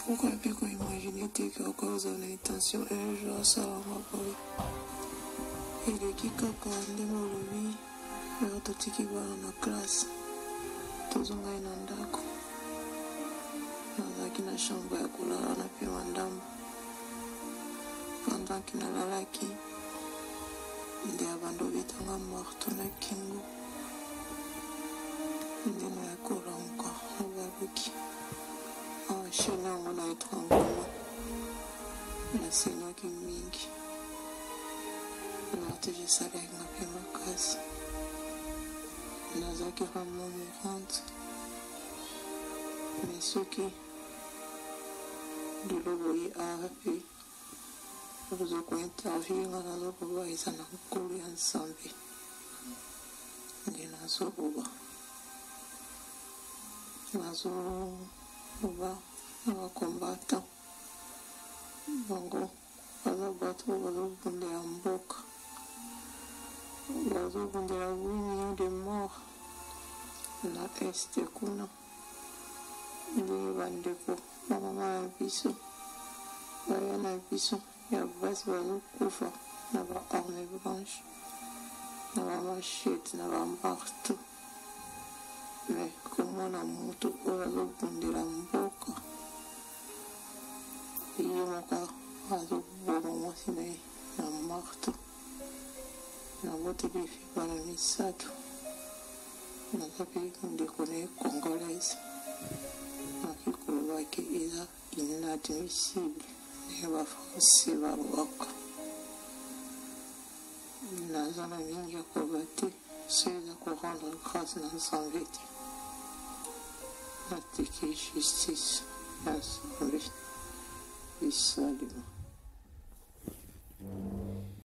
pourquoi puis qu'on imagine que cause de l'intention un jour ça va m'appeler. Il est qui kaka ndemo lobi leo totiki bana na classe tozonga ina ndako nazaki na chambre ya kulala na pia mandambo pendant kinalalaki nde abando bitanga marto na kingo nde na yakolanka obaluki awashele yango na etranglement nasengaki mingi natejesalaki na mpe makasi nazalaki vraiment mourante mais soki liloboye ara mpe ozokointerview nga nazoloba eza na nkolo ya nsambe nde nazoloba na bacombatant bango baza bato bazobundela mboka bazobundela 8 millions de morts na este kuna nde bandeko bamama ya biso baya na biso ya basi bazokufa na baarme blanche na bamachete na bamarto me komona moto oyo azobundela mboka ye moko azoboma mwasi na ye na marto naboteli efi bana misato naza mpe ndeko na ye congolaise naki kolobaki eza inadmissible ndenge bafrançais balobaka naza na mingi ya koba te so eza korendre grâce na nzambe te natiki justice ya nzambe bisalima